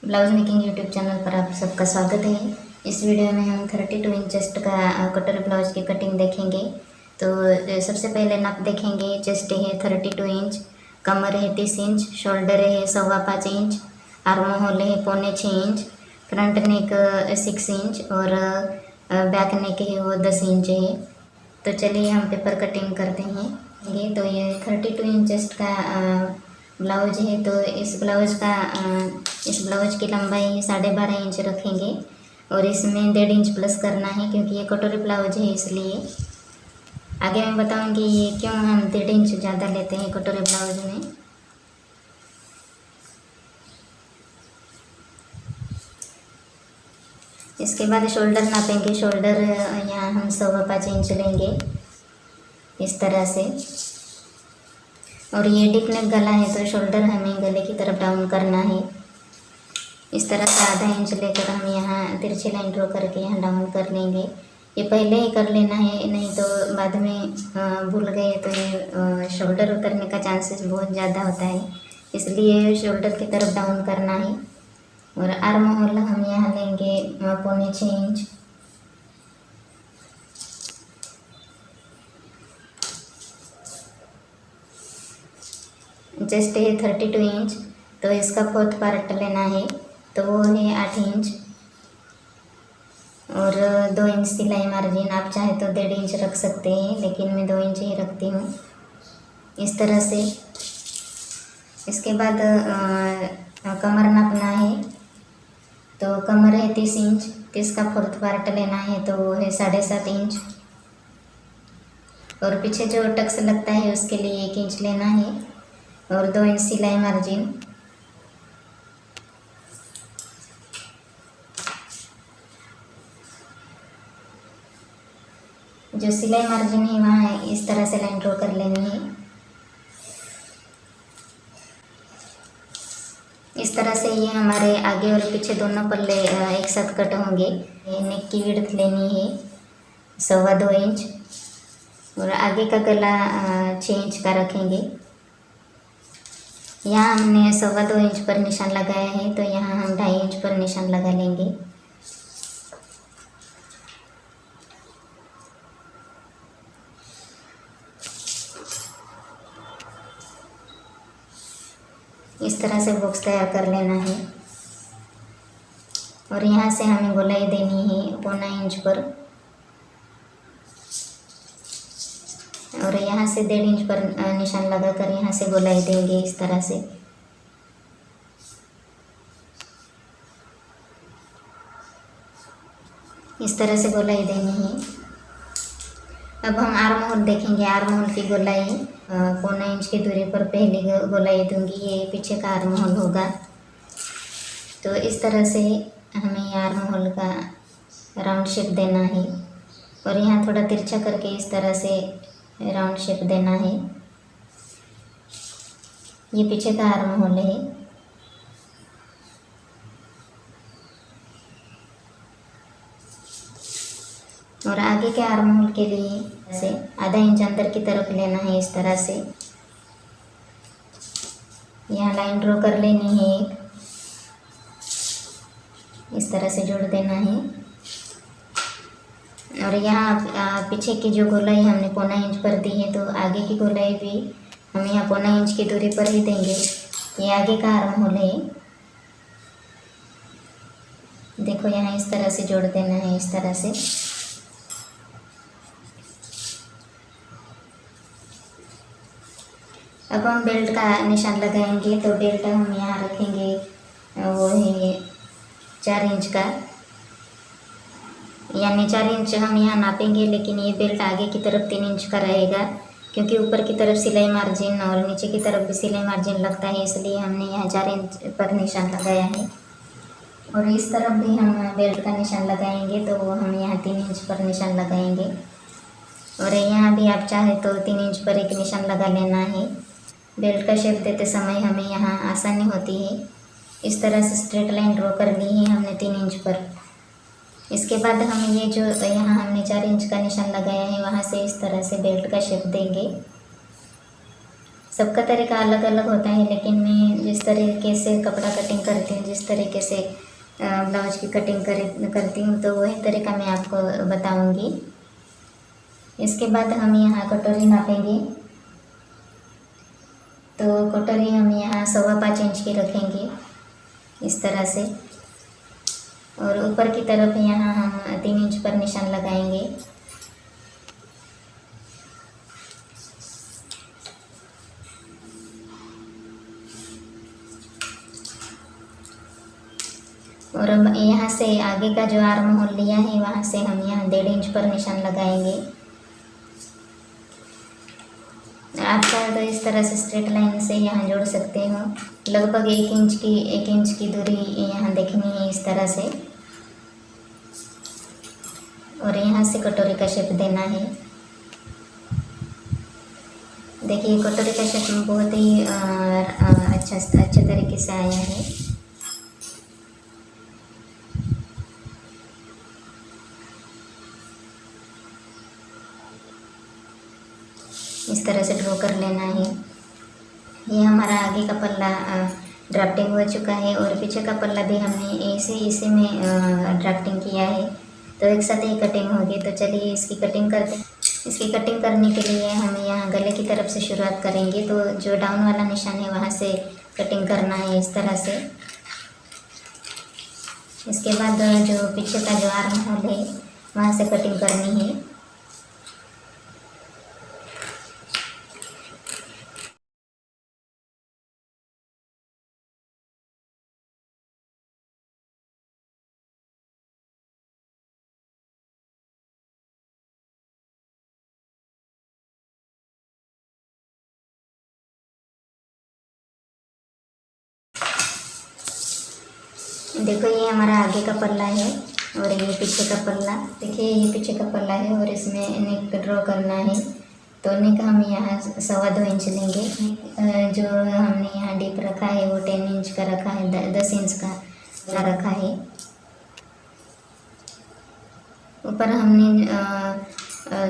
Blouse making YouTube channel पर आप सबका स्वागत है। इस वीडियो में हम 32 इंच चेस्ट का कटोरी ब्लाउज की कटिंग देखेंगे। तो सबसे पहले नाप देखेंगे। चेस्ट है 32 इंच, कमर है 30 इंच, शोल्डर है 5.25 इंच, आर्म होल है 5.25 इंच, फ्रंट नेक 6 इंच और बैक नेक है वो 10 इंच है। तो चलिए हम पेपर कटिंग करते हैं। ये तो ये 32 इंच चेस्ट का ब्लाउज है। तो इस ब्लाउज की लंबाई 12.5 इंच रखेंगे और इसमें 1.5 इंच प्लस करना है क्योंकि ये कटोरी ब्लाउज है, इसलिए आगे मैं बताऊंगी ये क्यों हम 1.5 इंच ज़्यादा लेते हैं कटोरी ब्लाउज में। इसके बाद शोल्डर नापेंगे। शोल्डर यहाँ हम 5.25 इंच लेंगे इस तरह से। और ये डीप नेक गला है तो शोल्डर हमें गले की तरफ डाउन करना है। इस तरह से आधा इंच लेकर हम यहाँ तिरछी लाइन ड्रॉ करके यहाँ डाउन कर लेंगे। ये पहले ही कर लेना है, नहीं तो बाद में भूल गए तो ये शोल्डर उतरने का चांसेस बहुत ज़्यादा होता है, इसलिए शोल्डर की तरफ डाउन करना है। और आर्म होल हम यहाँ लेंगे 5.25 इंच। चेस्ट है 32 इंच, तो इसका 4th पार्ट लेना है, तो वो है 8 इंच। और 2 इंच सिलाई मार्जिन, आप चाहे तो 1.5 इंच रख सकते हैं, लेकिन मैं 2 इंच ही रखती हूँ इस तरह से। इसके बाद कमर नापना है। तो कमर है 30 इंच, 30 का 4th पार्ट लेना है, तो वो है 7.5 इंच। और पीछे जो टक्स लगता है उसके लिए 1 इंच लेना है और 2 इंच सिलाई मार्जिन। जो सिलाई मार्जिन है वहाँ इस तरह से लाइन ड्रॉ कर लेनी है। इस तरह से ये हमारे आगे और पीछे दोनों पल्ले एक साथ कट होंगे। नेक की विड्थ लेनी है 2.25 इंच और आगे का गला 6 इंच का रखेंगे। यहाँ हमने 2.25 इंच पर निशान लगाया है, तो यहाँ हम 2.5 इंच पर निशान लगा लेंगे। इस तरह से बॉक्स तैयार कर लेना है और यहाँ से हमें गोलाई देनी है 1.25 इंच पर और यहाँ से 1.5 इंच पर निशान लगाकर यहाँ से गोलाई देंगे इस तरह से। इस तरह से गोलाई देनी है। अब हम आर्म होल देखेंगे। आर्म होल की गोलाई 1.25 इंच की दूरी पर पहली गोलाई दूंगी, ये पीछे का आर्म होल होगा। तो इस तरह से हमें आर्म होल का राउंड शेप देना है और यहाँ थोड़ा तिरछा करके इस तरह से राउंड शेप देना है। ये पीछे का आर्म होल है। और आगे के आर्म होल के लिए से आधा इंच अंदर की तरफ लेना है इस तरह से। यहाँ लाइन ड्रॉ कर लेनी है, इस तरह से जोड़ देना है। और यहाँ पीछे की जो गोलाई हमने 1.25 इंच पर दी है, तो आगे की गोलाई भी हम यहाँ 1.25 इंच की दूरी पर ही देंगे। ये आगे का आर्म होल है। देखो यहाँ इस तरह से जोड़ देना है, इस तरह से। अब हम बेल्ट का निशान लगाएंगे। तो बेल्ट हम यहाँ रखेंगे, वो है 4 इंच का, यानी 4 इंच हम यहाँ नापेंगे, लेकिन ये बेल्ट आगे की तरफ 3 इंच का रहेगा क्योंकि ऊपर की तरफ सिलाई मार्जिन और नीचे की तरफ भी सिलाई मार्जिन लगता है, इसलिए हमने यहाँ 4 इंच पर निशान लगाया है। और इस तरफ भी हम बेल्ट का निशान लगाएंगे, तो हम यहाँ 3 इंच पर निशान लगाएंगे। और यहाँ भी आप चाहे तो 3 इंच पर एक निशान लगा लेना है। बेल्ट का शेप देते समय हमें यहाँ आसानी होती है। इस तरह से स्ट्रेट लाइन ड्रॉ कर ली है हमने 3 इंच पर। इसके बाद हम ये जो यहाँ हमने 4 इंच का निशान लगाया है, वहाँ से इस तरह से बेल्ट का शेप देंगे। सबका तरीका अलग अलग होता है, लेकिन मैं जिस तरीके से कपड़ा कटिंग करती हूँ, जिस तरीके से ब्लाउज की कटिंग करती हूँ, तो वही तरीका मैं आपको बताऊँगी। इसके बाद हम यहाँ कटोरी नापेंगे। तो कटोरी हम यहाँ 5.25 इंच की रखेंगे इस तरह से, और ऊपर की तरफ यहाँ हम 3 इंच पर निशान लगाएंगे। और अब यहाँ से आगे का जो आर्म होल लिया है, वहाँ से हम यहाँ 1.5 इंच पर निशान लगाएंगे। आप चाहे तो इस तरह से स्ट्रेट लाइन से यहाँ जोड़ सकते हो। लगभग 1 इंच की दूरी यहाँ देखनी है इस तरह से, और यहाँ से कटोरी का शेप देना है। देखिए कटोरी का शेप बहुत ही अच्छे तरीके से आया है। इस तरह से ड्रॉ कर लेना है। ये हमारा आगे का पल्ला ड्राफ्टिंग हो चुका है, और पीछे का पल्ला भी हमने इसी में ड्राफ्टिंग किया है, तो एक साथ ही कटिंग होगी। तो चलिए इसकी कटिंग करते हैं। इसकी कटिंग करने के लिए हम यहाँ गले की तरफ से शुरुआत करेंगे। तो जो डाउन वाला निशान है वहाँ से कटिंग करना है इस तरह से। इसके बाद जो पीछे का जो आर्म होल है वहाँ से कटिंग करनी है। देखो ये हमारा आगे का पल्ला है, और ये पीछे का पल्ला। देखिए ये पीछे का पल्ला है, और इसमें नेक ड्रॉ करना है। तो नेक हम यहाँ 2.25 इंच लेंगे। जो हमने यहाँ डीप रखा है वो 10 इंच का रखा है, 10 इंच का रखा है। ऊपर हमने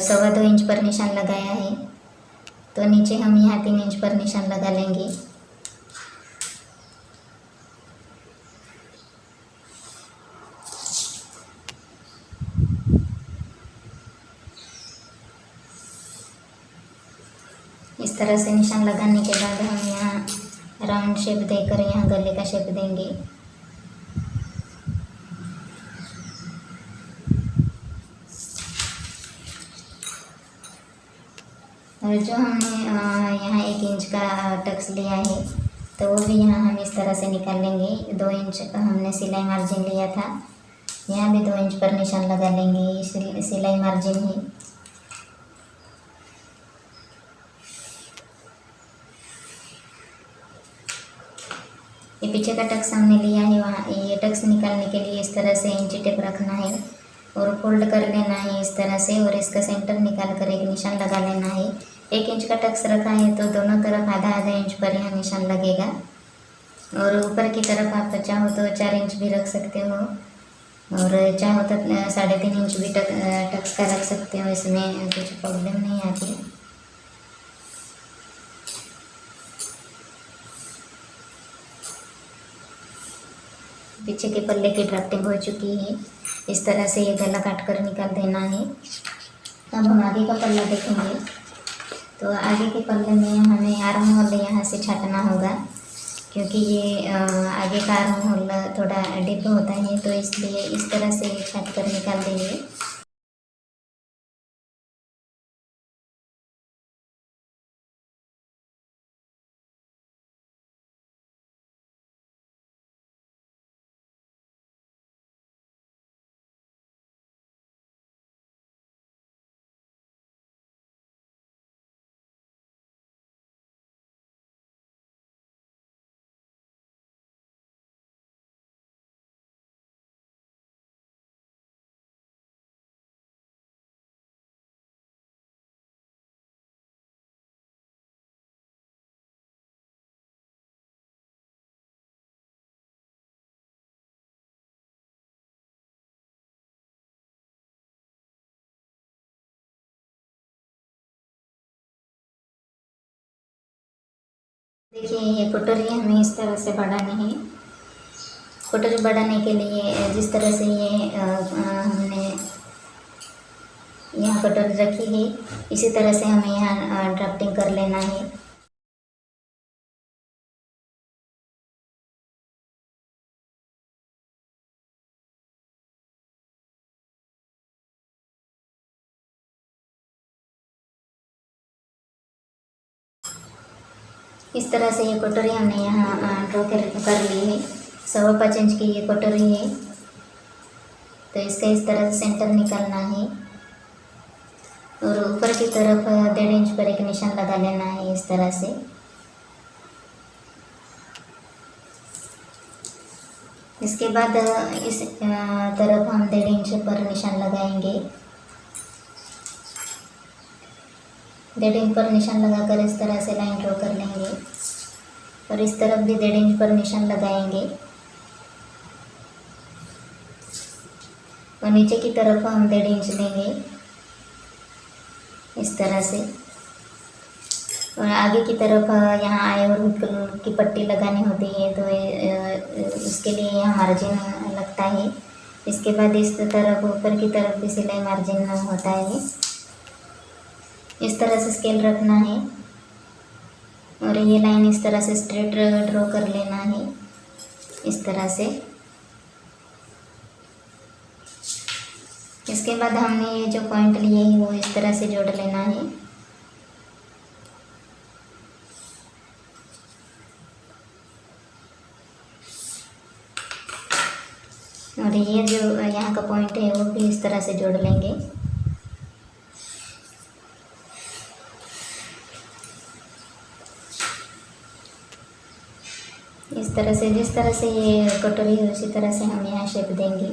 2.25 इंच पर निशान लगाया है, तो नीचे हम यहाँ 3 इंच पर निशान लगा लेंगे। इस तरह से निशान लगाने के बाद हम यहाँ राउंड शेप देकर यहाँ गले का शेप देंगे। और जो हमने यहाँ 1 इंच का टक्स लिया है, तो वो भी यहाँ हम इस तरह से निकाल लेंगे। 2 इंच हमने सिलाई मार्जिन लिया था, यहाँ भी 2 इंच पर निशान लगा लेंगे। ये सिलाई मार्जिन है। ये पीछे का टक्स हमने लिया है, वहाँ ये टक्स निकालने के लिए इस तरह से इंची टेप रखना है और फोल्ड कर लेना है इस तरह से, और इसका सेंटर निकाल कर एक निशान लगा लेना है। 1 इंच का टक्स रखा है, तो दोनों तरफ आधा आधा इंच पर यहाँ निशान लगेगा। और ऊपर की तरफ आप चाहो तो 4 इंच भी रख सकते हो, और चाहो तो 3.5 इंच भी टक्स का रख सकते हो। इसमें कुछ प्रॉब्लम नहीं आती। पीछे के पल्ले की ड्राफ्टिंग हो चुकी है। इस तरह से ये गला काट कर निकाल देना है। अब हम आगे का पल्ला देखेंगे। तो आगे के पल्ले में हमें आर्म होल यहाँ से छाटना होगा, क्योंकि ये आगे का आर्म होल थोड़ा डीप होता है, तो इसलिए इस तरह से छाट कर निकाल देंगे। देखिए ये कटोरी हमें इस तरह से बढ़ानी है। कटोरी बढ़ाने के लिए जिस तरह से ये हमने यहाँ कटोरी रखी है, इसी तरह से हमें यहाँ ड्राफ्टिंग कर लेना है। इस तरह से ये कटोरी हमने यहाँ ड्रॉ कर ली है। 5.25 इंच की ये कटोरी है, तो इसका इस तरह से सेंटर निकालना है और ऊपर की तरफ 1.5 इंच पर एक निशान लगा लेना है इस तरह से। इसके बाद इस तरफ हम 1.5 इंच पर निशान लगाएंगे। 1.5 इंच पर निशान लगाकर इस तरह से लाइन ड्रॉ कर लेंगे और इस तरफ भी 1.5 इंच पर निशान लगाएंगे और नीचे की तरफ हम 1.5 इंच लेंगे इस तरह से। और आगे की तरफ यहाँ आए और हुक की पट्टी लगानी होती है, तो इसके लिए यहाँ मार्जिन लगता है। इसके बाद इस तरफ ऊपर की तरफ भी सिलाई मार्जिन होता है। इस तरह से स्केल रखना है और ये लाइन इस तरह से स्ट्रेट ड्रॉ कर लेना है इस तरह से। इसके बाद हमने ये जो पॉइंट लिए हैं वो इस तरह से जोड़ लेना है। और ये जो यहाँ का पॉइंट है वो भी इस तरह से जोड़ लेंगे। इस तरह से जिस तरह से ये कटोरी है उसी तरह से हम यहाँ शेप देंगे।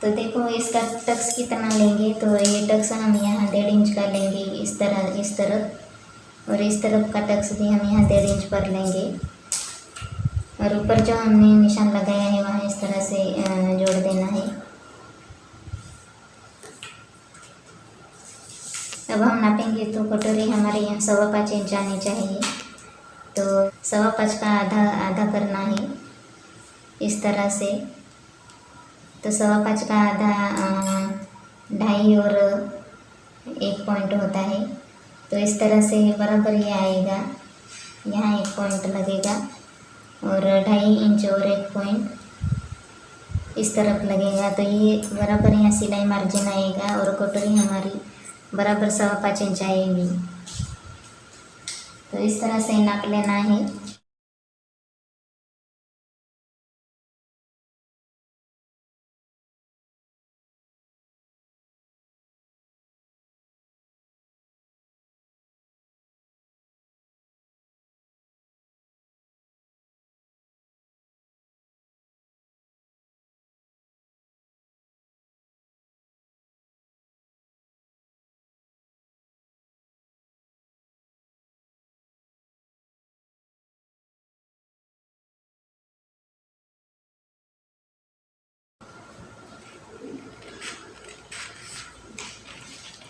तो देखो इसका टक्स कितना लेंगे, तो ये टक्स हम यहाँ 1.5 इंच का लेंगे इस तरफ और इस तरफ का टक्स भी हम यहाँ 1.5 इंच पर लेंगे और ऊपर जो हमने निशान लगाया है वहाँ इस तरह से जोड़ देना है। अब हम नापेंगे तो कटोरी हमारे यहाँ 5.25 इंच आनी चाहिए, तो 5.25 का आधा करना है इस तरह से। तो 5.25 का आधा 2.5 और 1 पॉइंट होता है, तो इस तरह से बराबर ये आएगा। यहाँ 1 पॉइंट लगेगा और 2.5 इंच और 1 पॉइंट इस तरफ लगेगा, तो ये बराबर यहाँ सिलाई मार्जिन आएगा और कटोरी हमारी बराबर 5.25 इंच आएगी। तो इस तरह से नाप लेना है।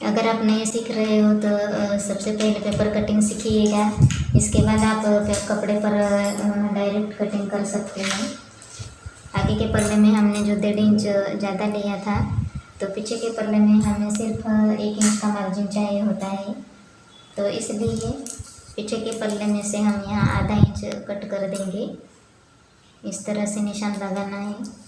अगर आप नए सीख रहे हो तो सबसे पहले पेपर कटिंग सीखिएगा। इसके बाद आप कपड़े पर डायरेक्ट कटिंग कर सकते हैं। आगे के पल्ले में हमने जो 1.5 इंच ज़्यादा लिया था, तो पीछे के पल्ले में हमें सिर्फ 1 इंच का मार्जिन चाहिए होता है, तो इसलिए पीछे के पल्ले में से हम यहाँ आधा इंच कट कर देंगे। इस तरह से निशान लगाना है।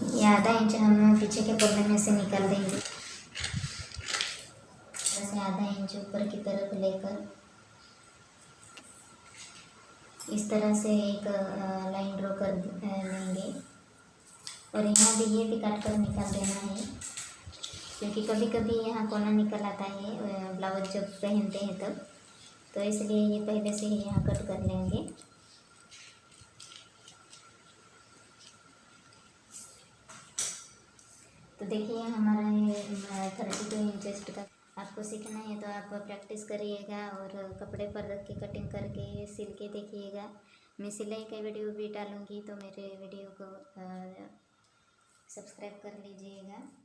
ये आधा इंच हम पीछे के पल्ले में से निकाल देंगे। जैसे आधा इंच ऊपर की तरफ लेकर इस तरह से एक लाइन ड्रॉ कर लेंगे और यहाँ भी ये भी काट कर निकाल देना है, क्योंकि कभी कभी यहाँ कोना निकल आता है ब्लाउज जब पहनते हैं तब, तो इसलिए ये पहले से ही यहाँ कट कर लेंगे। देखिए हमारा ये 32 इंच चेस्ट का आपको सीखना है तो आप प्रैक्टिस करिएगा और कपड़े पर रख के कटिंग करके सिल के देखिएगा। मैं सिलाई का वीडियो भी डालूँगी तो मेरे वीडियो को सब्सक्राइब कर लीजिएगा।